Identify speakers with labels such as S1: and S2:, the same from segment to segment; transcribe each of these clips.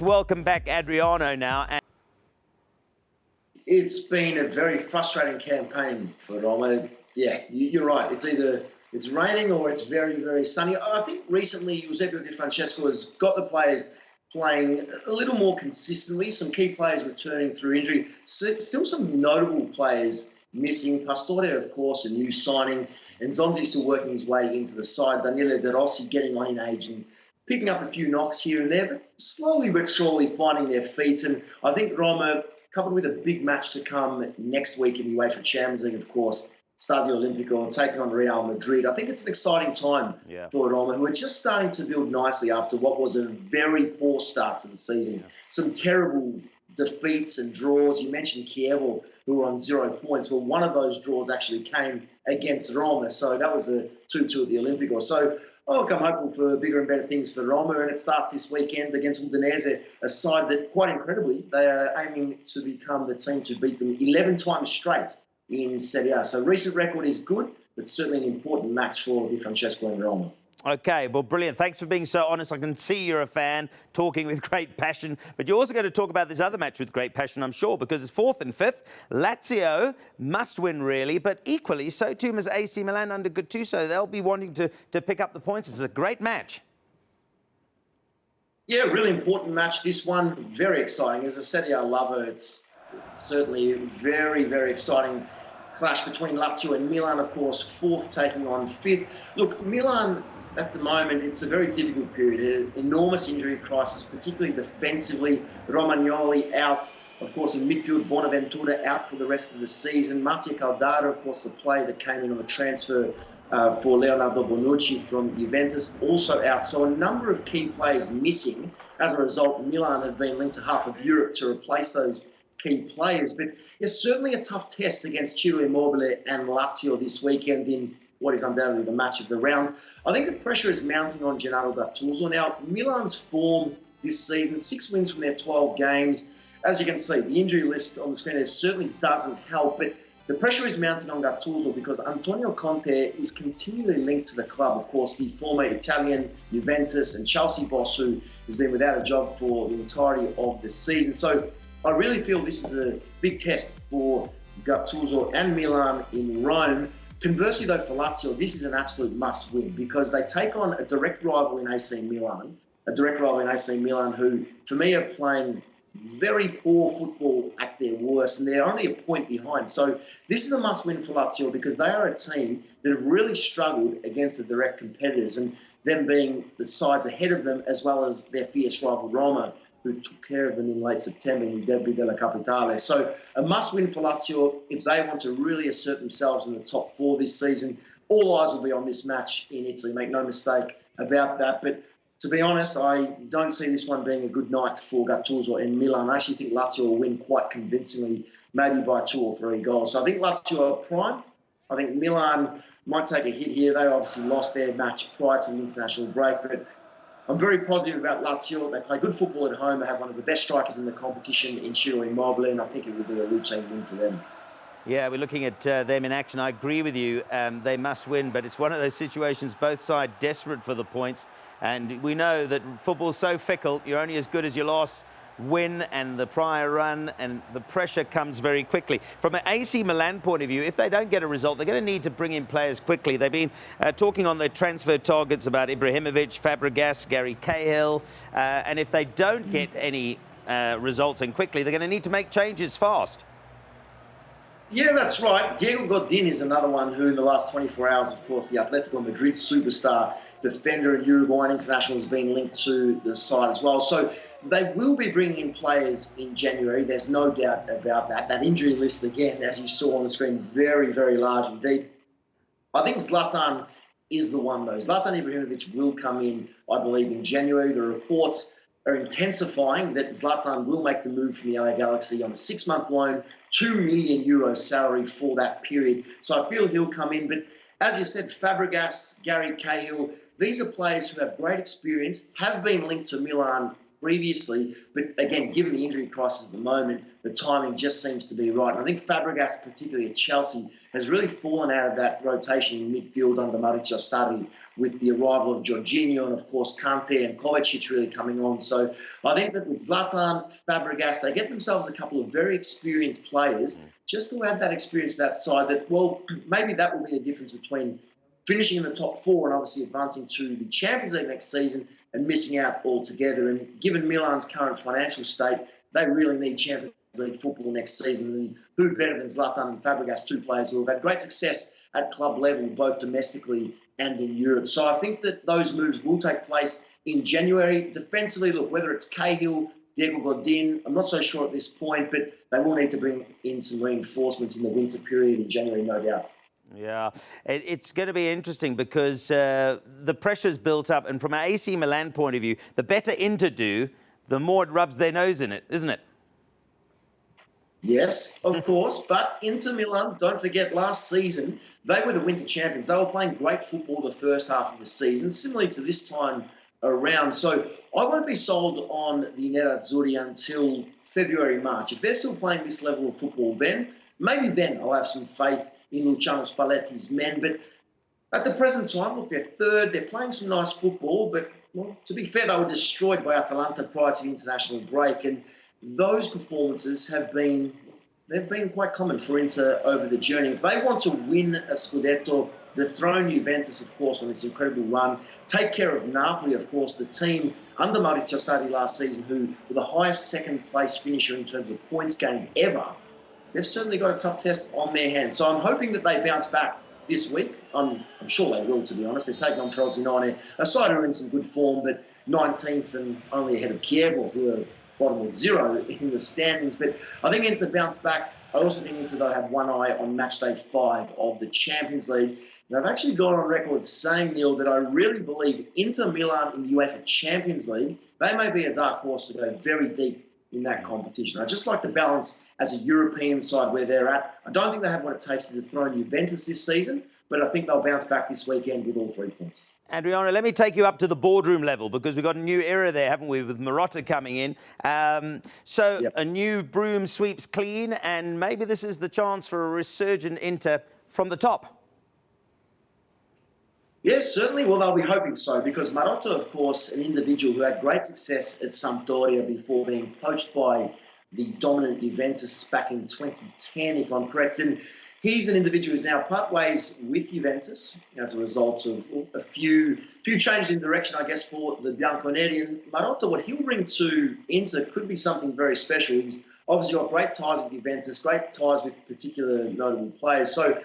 S1: Welcome back, Adriano, now.
S2: It's been a very frustrating campaign for Roma. Yeah, you're right. It's either it's raining or it's very, very sunny. I think recently Eusebio Di Francesco has got the players playing a little more consistently, some key players returning through injury. Still some notable players missing. Pastore, of course, a new signing. And Zonzi still working his way into the side. Daniele De Rossi getting on in age and picking up a few knocks here and there, but slowly but surely finding their feet. And I think Roma, coupled with a big match to come next week in the UEFA Champions League, of course, Stadio Olimpico, taking on Real Madrid. I think it's an exciting time for Roma, who are just starting to build nicely after what was a very poor start to the season. Yeah. Some terrible defeats and draws. You mentioned Chievo, who were on 0 points. Well, one of those draws actually came against Roma, so that was a 2-2 at the Olimpico. So I'm hopeful for bigger and better things for Roma, and it starts this weekend against Udinese, a side that, quite incredibly, they are aiming to become the team to beat them 11 times straight in Serie A. So recent record is good, but certainly an important match for Di Francesco and Roma.
S1: Okay, well, brilliant. Thanks for being so honest. I can see you're a fan, talking with great passion. But you're also going to talk about this other match with great passion, I'm sure, because it's 4th and 5th. Lazio must win, really, but equally, so too must AC Milan under Gattuso. They'll be wanting to pick up the points. It's a great match.
S2: Yeah, really important match. This one, very exciting. As a Serie A lover, it's certainly a very, very exciting clash between Lazio and Milan, of course, 4th taking on 5th. Look, Milan, at the moment, it's a very difficult period. An enormous injury crisis, particularly defensively. Romagnoli out, of course, in midfield. Bonaventura out for the rest of the season. Mattia Caldara, of course, the player that came in on the transfer for Leonardo Bonucci from Juventus, also out. So a number of key players missing. As a result, Milan have been linked to half of Europe to replace those key players. But it's certainly a tough test against Ciro Immobile and Lazio this weekend in what is undoubtedly the match of the round. I think the pressure is mounting on Gennaro Gattuso. Now, Milan's form this season, 6 wins from their 12 games. As you can see, the injury list on the screen there certainly doesn't help, but the pressure is mounting on Gattuso because Antonio Conte is continually linked to the club. Of course, the former Italian Juventus and Chelsea boss who has been without a job for the entirety of the season. So I really feel this is a big test for Gattuso and Milan in Rome. Conversely, though, for Lazio, this is an absolute must-win because they take on a direct rival in AC Milan, who, for me, are playing very poor football at their worst, and they're only a point behind. So this is a must-win for Lazio because they are a team that have really struggled against the direct competitors, and them being the sides ahead of them, as well as their fierce rival Roma, who took care of them in late September in the Derby della Capitale. So a must-win for Lazio if they want to really assert themselves in the top 4 this season. All eyes will be on this match in Italy, make no mistake about that. But to be honest, I don't see this one being a good night for Gattuso and Milan. I actually think Lazio will win quite convincingly, maybe by 2 or 3 goals. So I think Lazio are prime. I think Milan might take a hit here. They obviously lost their match prior to the international break, but I'm very positive about Lazio. They play good football at home. They have one of the best strikers in the competition in Ciro Immobile, and I think it will be a routine win for them.
S1: Yeah, we're looking at them in action. I agree with you. They must win, but it's one of those situations, both sides desperate for the points. And we know that football's so fickle. You're only as good as your last win and the prior run, and the pressure comes very quickly. From an AC Milan point of view, if they don't get a result, they're going to need to bring in players quickly. They've been talking on their transfer targets about Ibrahimovic, Fabregas, Gary Cahill, and if they don't get any results and quickly, they're going to need to make changes fast.
S2: Yeah, that's right. Diego Godin is another one who in the last 24 hours, of course, the Atletico Madrid superstar, defender and Uruguayan international, has been linked to the side as well. So they will be bringing in players in January. There's no doubt about that. That injury list, again, as you saw on the screen, very, very large indeed. I think Zlatan is the one, though. Zlatan Ibrahimovic will come in, I believe, in January. The reports are intensifying that Zlatan will make the move from the LA Galaxy on a 6-month loan, €2 million salary for that period. So I feel he'll come in. But as you said, Fabregas, Gary Cahill, these are players who have great experience, have been linked to Milan previously. But again, given the injury crisis at the moment, the timing just seems to be right. And I think Fabregas, particularly at Chelsea, has really fallen out of that rotation in midfield under Maurizio Sarri with the arrival of Jorginho and, of course, Kante and Kovacic really coming on. So I think that with Zlatan, Fabregas, they get themselves a couple of very experienced players just to add that experience to that side that, well, maybe that will be the difference between finishing in the top four and obviously advancing to the Champions League next season and missing out altogether. And given Milan's current financial state, they really need Champions League football next season. And who better than Zlatan and Fabregas, two players who have had great success at club level, both domestically and in Europe. So I think that those moves will take place in January. Defensively, look, whether it's Cahill, Diego Godin, I'm not so sure at this point, but they will need to bring in some reinforcements in the winter period in January, no doubt.
S1: Yeah, it's going to be interesting because the pressure's built up. And from an AC Milan point of view, the better Inter do, the more it rubs their nose in it, isn't it?
S2: Yes, of course. But Inter Milan, don't forget, last season, they were the winter champions. They were playing great football the first half of the season, similarly to this time around. So I won't be sold on the Nerazzurri until February, March. If they're still playing this level of football, then maybe then I'll have some faith in Luciano Spalletti's men. But at the present time, look, they're third. They're playing some nice football. But, well, to be fair, they were destroyed by Atalanta prior to the international break. And those performances they've been quite common for Inter over the journey. If they want to win a Scudetto, dethrone Juventus, of course, on this incredible run, take care of Napoli, of course, the team under Maurizio Sarri last season, who were the highest second-place finisher in terms of points gained ever, they've certainly got a tough test on their hands. So I'm hoping that they bounce back this week. I'm sure they will, to be honest. They're taking on Frosinone, a side who are in some good form, but 19th and only ahead of Chievo, who are bottom with 0 in the standings. But I think Inter bounce back. I also think Inter, though, have one eye on match day 5 of the Champions League. And I've actually gone on record saying, Neil, that I really believe Inter Milan in the UEFA Champions League, they may be a dark horse to go very deep in that competition. I just like the balance as a European side where they're at. I don't think they have what it takes to dethrone Juventus this season, but I think they'll bounce back this weekend with all 3 points.
S1: Adriano, let me take you up to the boardroom level because we've got a new era there, haven't we, with Marotta coming in. Yep. A new broom sweeps clean, and maybe this is the chance for a resurgent Inter from the top.
S2: Yes, certainly. Well, they'll be hoping so because Marotta, of course, an individual who had great success at Sampdoria before being poached by the dominant Juventus back in 2010, if I'm correct. And he's an individual who's now part ways with Juventus as a result of a few changes in direction, I guess, for the Bianconeri. And Marotta, what he'll bring to Inter could be something very special. He's obviously got great ties with Juventus, great ties with particular notable players. So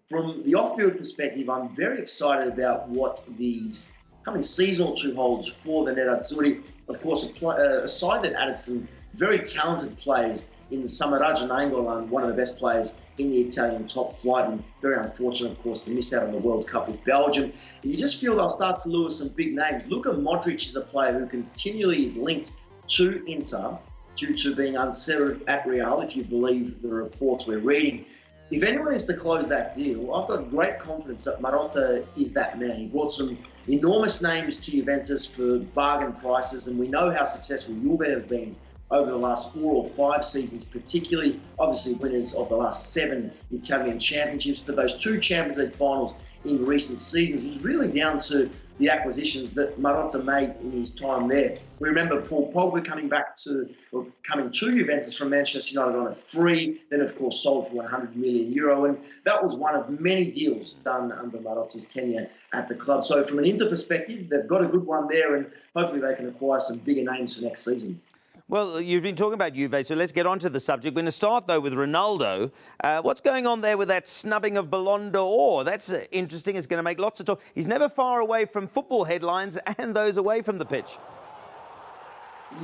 S2: from the off-field perspective, I'm very excited about what these coming season or two holds for the Nerazzurri. Of course, a side that added some very talented players in the Samaraja Nainggolan, one of the best players in the Italian top flight, and very unfortunate, of course, to miss out on the World Cup with Belgium. And you just feel they'll start to lure some big names. Luka Modric is a player who continually is linked to Inter due to being unsettled at Real, if you believe the reports we're reading. If anyone is to close that deal, I've got great confidence that Marotta is that man. He brought some enormous names to Juventus for bargain prices, and we know how successful Juve have been over the last 4 or 5 seasons, particularly, obviously, winners of the last 7 Italian championships. But those 2 Champions League finals in recent seasons was really down to the acquisitions that Marotta made in his time there. We remember Paul Pogba coming to Juventus from Manchester United on a free, then of course sold for €100 million. And that was one of many deals done under Marotta's tenure at the club. So from an Inter perspective, they've got a good one there, and hopefully they can acquire some bigger names for next season.
S1: Well, you've been talking about Juve, so let's get on to the subject. We're going to start, though, with Ronaldo. What's going on there with that snubbing of Ballon d'Or? That's interesting. It's going to make lots of talk. He's never far away from football headlines and those away from the pitch.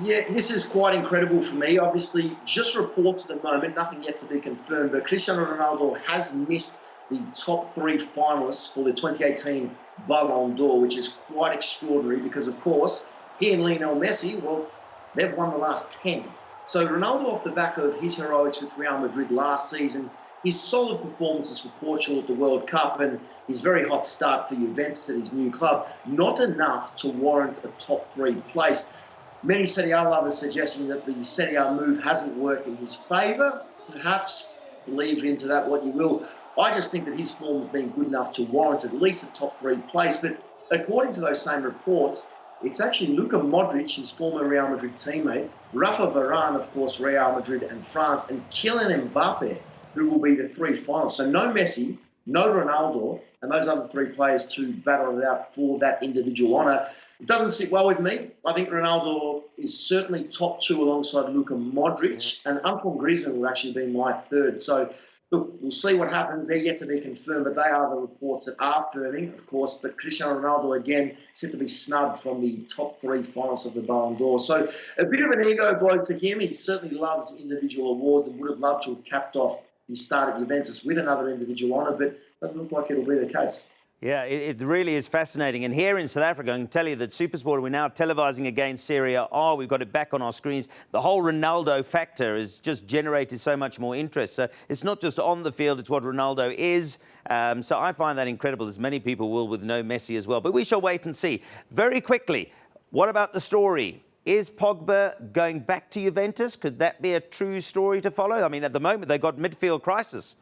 S2: Yeah, this is quite incredible for me. Obviously, just reports at the moment, nothing yet to be confirmed, but Cristiano Ronaldo has missed the top 3 finalists for the 2018 Ballon d'Or, which is quite extraordinary because, of course, he and Lionel Messi, well, they've won the last 10. So Ronaldo, off the back of his heroics with Real Madrid last season, his solid performances for Portugal at the World Cup, and his very hot start for Juventus at his new club, not enough to warrant a top 3 place. Many Serie A lovers suggesting that the Serie A move hasn't worked in his favour. Perhaps believe into that what you will. I just think that his form has been good enough to warrant at least a top 3 place. But according to those same reports, it's actually Luka Modric, his former Real Madrid teammate, Rafa Varane, of course, Real Madrid and France, and Kylian Mbappe, who will be the 3 finalists. So no Messi, no Ronaldo, and those other 3 players to battle it out for that individual honour. It doesn't sit well with me. I think Ronaldo is certainly top 2 alongside Luka Modric, and Antoine Griezmann will actually be my 3rd. So, look, we'll see what happens. They're yet to be confirmed, but they are the reports that are firming, of course. But Cristiano Ronaldo, again, set to be snubbed from the top 3 finalists of the Ballon d'Or. So a bit of an ego blow to him. He certainly loves individual awards and would have loved to have capped off his start at Juventus with another individual honour, but doesn't look like it'll be the case.
S1: Yeah, it really is fascinating. And here in South Africa, I can tell you that SuperSport, we're now televising against Serie A. We've got it back on our screens. The whole Ronaldo factor has just generated so much more interest. So it's not just on the field, it's what Ronaldo is. So I find that incredible, as many people will with no Messi as well. But we shall wait and see. Very quickly, what about the story? Is Pogba going back to Juventus? Could that be a true story to follow? I mean, at the moment, they've got midfield crisis.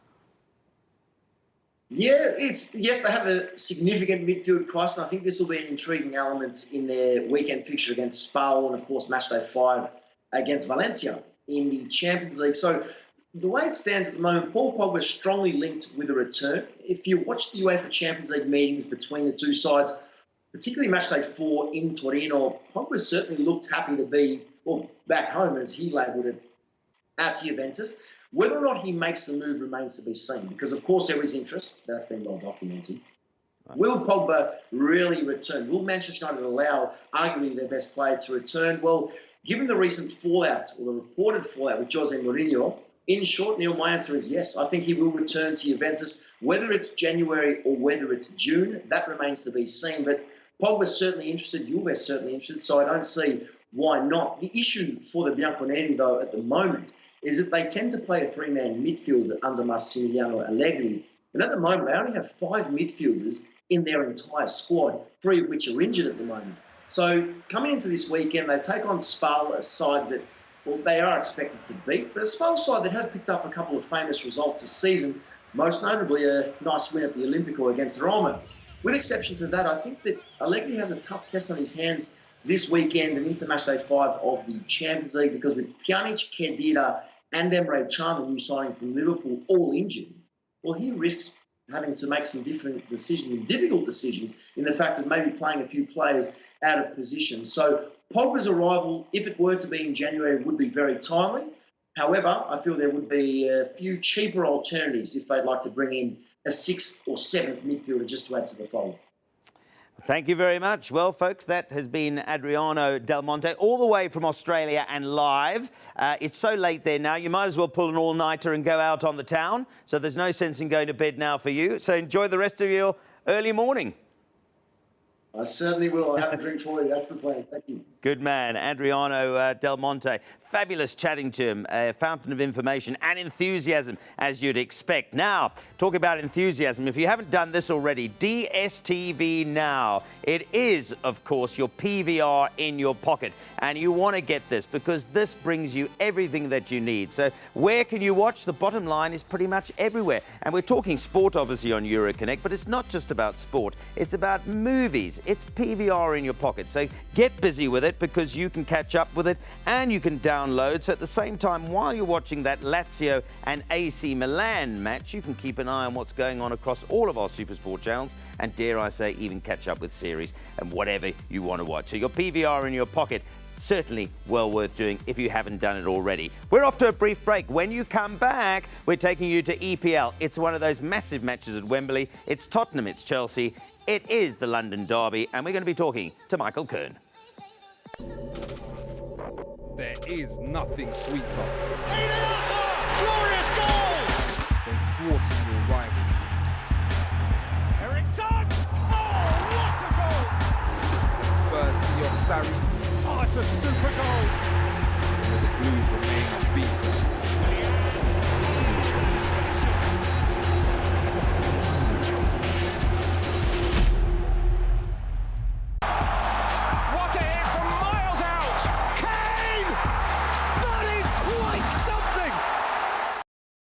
S2: Yeah, yes, they have a significant midfield crisis, and I think this will be an intriguing element in their weekend fixture against Spal and, of course, matchday 5 against Valencia in the Champions League. So the way it stands at the moment, Paul Pogba is strongly linked with a return. If you watch the UEFA Champions League meetings between the 2 sides, particularly matchday 4 in Torino, Pogba certainly looked happy to be, well, back home, as he labelled it, at Juventus. Whether or not he makes the move remains to be seen, because, of course, there is interest. That's been well documented. Will Pogba really return? Will Manchester United allow arguably their best player to return? Well, given the recent fallout, or the reported fallout with Jose Mourinho, in short, Neil, my answer is yes. I think he will return to Juventus. Whether it's January or whether it's June, that remains to be seen. But Pogba's certainly interested. Juve's certainly interested, so I don't see why not. The issue for the Bianconeri, though, at the moment is that they tend to play a 3-man midfield under Massimiliano Allegri. And at the moment, they only have 5 midfielders in their entire squad, 3 of which are injured at the moment. So coming into this weekend, they take on Spal, a side that, well, they are expected to beat, but a Spal side that have picked up a couple of famous results this season, most notably a nice win at the Olimpico against Roma. With exception to that, I think that Allegri has a tough test on his hands this weekend and into matchday 5 of the Champions League, because with Pjanic, Khedira and Emre Can, the new signing from Liverpool, all injured, well, he risks having to make some different decisions and difficult decisions in the fact of maybe playing a few players out of position. So Pogba's arrival, if it were to be in January, would be very timely. However, I feel there would be a few cheaper alternatives if they'd like to bring in a 6th or 7th midfielder just to add to the fold.
S1: Thank you very much. Well, folks, that has been Adriano Del Monte, all the way from Australia and live. It's so late there now, you might as well pull an all-nighter and go out on the town. So there's no sense in going to bed now for you. So enjoy the rest of your early morning.
S2: I certainly will. I'll have a drink for you. That's the plan. Thank you.
S1: Good man, Adriano Del Monte. Fabulous chatting to him. A fountain of information and enthusiasm, as you'd expect. Now, talk about enthusiasm. If you haven't done this already, DSTV Now. It is, of course, your PVR in your pocket. And you want to get this because this brings you everything that you need. So where can you watch? The bottom line is pretty much everywhere. And we're talking sport, obviously, on Euro Connect, but it's not just about sport. It's about movies. It's PVR in your pocket. So get busy with it because you can catch up with it and you can download. So at the same time, while you're watching that Lazio and AC Milan match, you can keep an eye on what's going on across all of our SuperSport channels and, dare I say, even catch up with series and whatever you want to watch. So your PVR in your pocket, certainly well worth doing if you haven't done it already. We're off to a brief break. When you come back, we're taking you to EPL. It's one of those massive matches at Wembley. It's Tottenham, it's Chelsea. It is the London Derby, and we're going to be talking to Michael Kern.
S3: There is nothing sweeter
S4: Glorious goal!
S3: than thwarting your rivals.
S4: Ericsson! Oh, what a goal!
S3: Spurs see off Sarri,
S4: Oh, it's a super goal!
S3: and the Blues remain unbeaten.